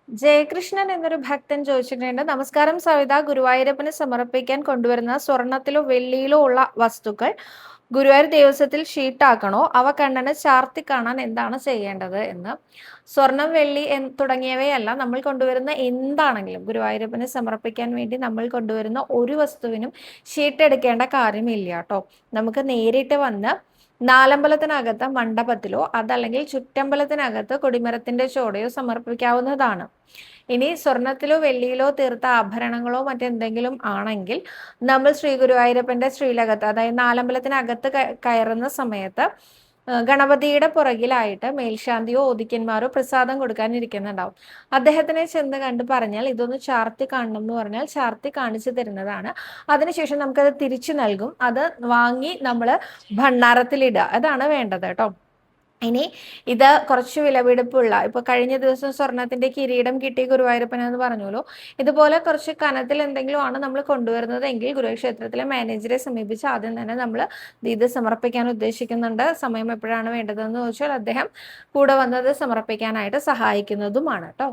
ജയകൃഷ്ണൻ എന്നൊരു ഭക്തൻ ചോദിച്ചിട്ടുണ്ട്, നമസ്കാരം സവിത, ഗുരുവായൂരപ്പന് സമർപ്പിക്കാൻ കൊണ്ടുവരുന്ന സ്വർണത്തിലോ വെള്ളിയിലോ ഉള്ള വസ്തുക്കൾ ഗുരുവായൂർ ദേവസ്വത്തിൽ ഷീട്ടാക്കണോ, അവ കണ്ണന് ചാർത്തി കാണാൻ എന്താണ് ചെയ്യേണ്ടത് എന്ന്. സ്വർണം, വെള്ളി തുടങ്ങിയവയല്ല, നമ്മൾ കൊണ്ടുവരുന്ന എന്താണെങ്കിലും ഗുരുവായൂരപ്പന് സമർപ്പിക്കാൻ വേണ്ടി നമ്മൾ കൊണ്ടുവരുന്ന ഒരു വസ്തുവിനും ഷീട്ടെടുക്കേണ്ട കാര്യമില്ല കേട്ടോ. നമുക്ക് നേരിട്ട് വന്ന് നാലമ്പലത്തിനകത്ത് മണ്ഡപത്തിലോ അതല്ലെങ്കിൽ ചുറ്റമ്പലത്തിനകത്ത് കൊടിമരത്തിന്റെ ചോടയോ സമർപ്പിക്കാവുന്നതാണ്. ഇനി സ്വർണത്തിലോ വെള്ളിയിലോ തീർത്ത ആഭരണങ്ങളോ മറ്റെന്തെങ്കിലും ആണെങ്കിൽ നമ്മൾ ശ്രീ ഗുരുവായൂരപ്പന്റെ ശ്രീലകത്ത്, അതായത് നാലമ്പലത്തിനകത്ത് കയറുന്ന സമയത്ത് ഗണപതിയുടെ പുറകിലായിട്ട് മേൽശാന്തിയോ ഓദിക്കന്മാരോ പ്രസാദം കൊടുക്കാനിരിക്കുന്നുണ്ടാവും. അദ്ദേഹത്തിനെ ചെന്ന് കണ്ട് പറഞ്ഞാൽ ഇതൊന്ന് ചാർത്തി കാണണം എന്ന് പറഞ്ഞാൽ ചാർത്തി കാണിച്ചു തരുന്നതാണ്. അതിനുശേഷം നമുക്കത് തിരിച്ചു നൽകും. അത് വാങ്ങി നമ്മൾ ഭണ്ഡാരത്തിലിടുക, അതാണ് വേണ്ടത് കേട്ടോ. ഇനി ഇത് കുറച്ച് വിലപിടിപ്പുള്ള, ഇപ്പൊ കഴിഞ്ഞ ദിവസം സ്വർണത്തിന്റെ കിരീടം കിട്ടി ഗുരുവായൂരപ്പൻ എന്ന് പറഞ്ഞല്ലോ, ഇതുപോലെ കുറച്ച് കനത്തിൽ എന്തെങ്കിലും ആണ് നമ്മൾ കൊണ്ടുവരുന്നത് എങ്കിൽ ഗുരുവായൂർ ക്ഷേത്രത്തിലെ മാനേജറെ സമീപിച്ച് ആദ്യം തന്നെ നമ്മൾ ഇത് സമർപ്പിക്കാൻ ഉദ്ദേശിക്കുന്നുണ്ട്, സമയം എപ്പോഴാണ് വേണ്ടതെന്ന് ചോദിച്ചാൽ അദ്ദേഹം കൂടെ വന്നത് സമർപ്പിക്കാനായിട്ട് സഹായിക്കുന്നതുമാണ് കേട്ടോ.